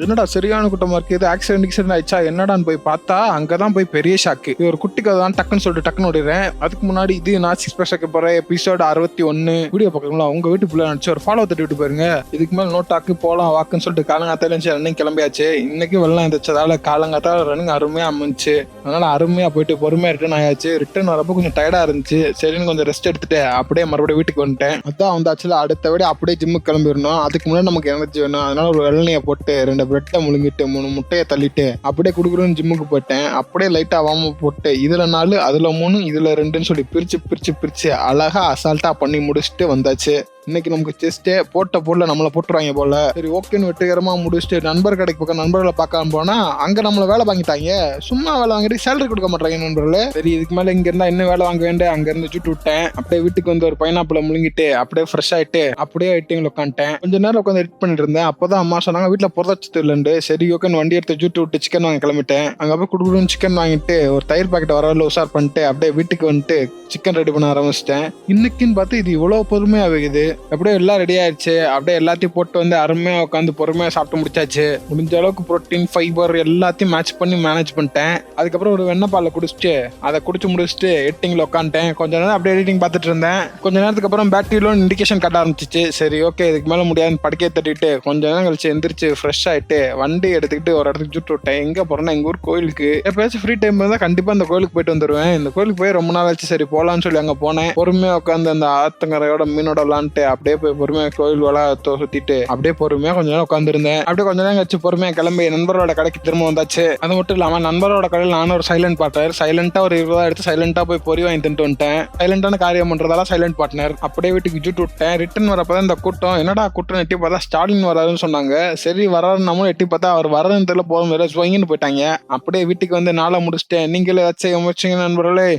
என்னடா சரியான கூட்டமா இருக்கு, இது ஆக்சிடென்ட் ஆயிடுச்சா என்னடான்னு போய் பார்த்தா அங்கதான் போய் பெரிய ஷாக்கு. இது ஒரு குட்டி கதை தான், டக்குன்னு சொல்லிட்டு டக்குன்னு ஓடிடுறேன். அதுக்கு முன்னாடி இது நான் சிக்ஸ் பேச போற எபிசோட் 61 வீடியோ பார்க்கணுங்களா உங்க வீட்டு பிள்ளை நினைச்சு ஒரு ஃபாலோ தட்டி விட்டு போயிருங்க. இதுக்கு மேல நோட்டாக்கு போலாம் வாக்குன்னு சொல்லிட்டு காலங்காத்தால ரன்னிங் கிளம்பியாச்சு. இன்னைக்கு வெள்ளம் இருந்துச்சதால காலங்காத்தால ரன்னிங் அருமையா அமைச்சு, அதனால அருமையா போயிட்டு பொறுமையா ரிட்டர்ன் ஆயாச்சு. ரிட்டர்ன் வரப்போ கொஞ்சம் டயர்டா இருந்துச்சு, சரின்னு கொஞ்சம் ரெஸ்ட் எடுத்துட்டு அப்படியே மறுபடியும் வீட்டுக்கு வந்துட்டேன். அதான் வந்தாச்சுல, அடுத்த விட அப்படியே ஜிம்முக்கு கிளம்பிடணும். அதுக்கு முன்னாடி நமக்கு எனர்ஜி வேணும், அதனால ஒரு வெள்ளனையை போட்டு 2 பிரெட்டை முழுங்கிட்டு 3 முட்டையை தள்ளிட்டு அப்படியே குடுக்குறோன்னு ஜிம்முக்கு போயிட்டேன். அப்படியே லைட்டா வார்ம் அப் போட்டு இதுல 4 அதுல 3 இதுல 2ன்னு சொல்லி பிரிச்சு அழகா அசால்ட்டா பண்ணி முடிச்சுட்டு வந்தாச்சு. இன்னைக்கு நமக்கு செஸ்டே போட்ட போடல நம்மளை போட்டுருவாங்க போல. சரி ஓகேன்னு வெற்றிகரமா முடிச்சுட்டு நண்பர் கடைக்கு பக்கம் நண்பர்களை பார்க்காம போனா அங்க நம்மளை வேலை வாங்கிட்டாங்க. சும்மா வேலை வாங்கிட்டு சேலரி கொடுக்க மாட்டாங்க நண்பர்களே. சரி இதுக்கு மேல இங்க இருந்தா இன்னும் வேலை வாங்க வேண்டிய அங்க இருந்து சுட்டு விட்டேன். அப்படியே வீட்டுக்கு வந்து ஒரு பைனாப்பிள முழுங்கிட்டு அப்படியே ஃப்ரெஷ் ஆயிட்டு அப்படியே எட்டிங்ல உட்காந்துட்டேன். கொஞ்ச நேரம் உட்காந்து எடிட் பண்ணிட்டு இருந்தேன். அப்பதான் அம்மா சொன்னாங்க வீட்டுல புரதச்சத்து இல்லைண்டு. சரி ஓகேன்னு வண்டி எடுத்து சுட்டு விட்டு சிக்கன் வாங்க கிளம்பிட்டேன். அங்க போய் குடுக்குறோம் சிக்கன் வாங்கிட்டு ஒரு தயிர் பாக்கெட் வரவில்லை உஷார் பண்ணிட்டு அப்படியே வீட்டுக்கு வந்துட்டு சிக்கன் ரெடி பண்ண ஆரம்பிச்சிட்டேன். இன்னைக்குன்னு பார்த்து இது இவ்வளவு பொறுமையா ஆகுது. அப்படியே எல்லாம் ரெடி ஆயிடுச்சு. அப்படியே எல்லாத்தையும் போட்டு வந்து அருமையா உட்காந்து பொறுமையா சாப்பிட்டு முடிச்சாச்சு. முடிஞ்ச அளவுக்கு புரோட்டீன் ஃபைபர் எல்லாத்தையும் மேட்ச் பண்ணி மேனேஜ் பண்ணிட்டேன். அதுக்கப்புறம் ஒரு வெண்ணெய் பாலை குடிச்சிட்டு அதை குடிச்சு முடிச்சுட்டு எடிட்டிங்ல உட்காந்துட்டேன். கொஞ்ச நேரம் அப்படியே எடிட்டிங் பார்த்துட்டு இருந்தேன். கொஞ்ச நேரத்துக்கு அப்புறம் பேட்டரியில இண்டிகேஷன் கட்ட ஆரம்பிச்சிச்சு. சரி ஓகே இதுக்கு மேல முடியாதுன்னு படுக்கையை தட்டிட்டு கொஞ்ச நேரம் கழிச்சு எந்திரிச்சு ஃப்ரெஷ் ஆயிட்டு வண்டி எடுத்துக்கிட்டு ஒரு இடத்துக்கு சுட்டு விட்டேன். எங்க போறேன்னா எங்க ஊர் கோயிலுக்கு. எப்பயாச்சும் ஃப்ரீ டைம் இருந்தா கண்டிப்பா இந்த கோயிலுக்கு போயிட்டு வந்துருவேன். இந்த கோயிலுக்கு போய் ரொம்ப நாள் ஆச்சு, சரி போலான்னு சொல்லி அங்க போனேன். பொறுமையா உட்காந்து அந்த ஆத்தங்கரையோட மீனோட விளான்ட்டு அப்படியே போய் பொறுமையா கோயில் வளாகத்தை சுத்திட்டு அப்படியே பொறுமையா கொஞ்ச நேரம் உட்காந்துருந்தேன். அப்படியே கொஞ்ச நேரம் கழிச்சு பொறுமையா கிளம்பி நண்பரோட கடைக்கு திரும்ப வந்தாச்சு. அது மட்டும் இல்லாம நண்பரோட கடையில் நானும் ஒரு சைலண்ட் பார்ட்னர், சைலண்டா ஒரு 20 எடுத்து சைலண்டா போய் பொறி வாங்கி தின்ட்டு வந்துட்டேன். சைலண்டான காரியம் பண்றதால சைலண்ட் பார்ட்னர். அப்படியே வீட்டுக்கு ஜூட்டு விட்டேன். ரிட்டர்ன் வரப்பதான் இந்த கூட்டம் என்னடா கூட்டம் எட்டி பார்த்தா ஸ்டாலின் வராதுன்னு சொன்னாங்க. சரி வராது நம்மளும் எட்டி பார்த்தா அவர் வரதுன்னு தெரியல, போதும் வேற ஸ்வங்கின்னு போயிட்டாங்க. அப்படியே வீட்டுக்கு வந்து நாளை முடிச்சுட்டேன். நீங்களே ஏதாச்சும் முடிச்சிங்க நண்பர்களே?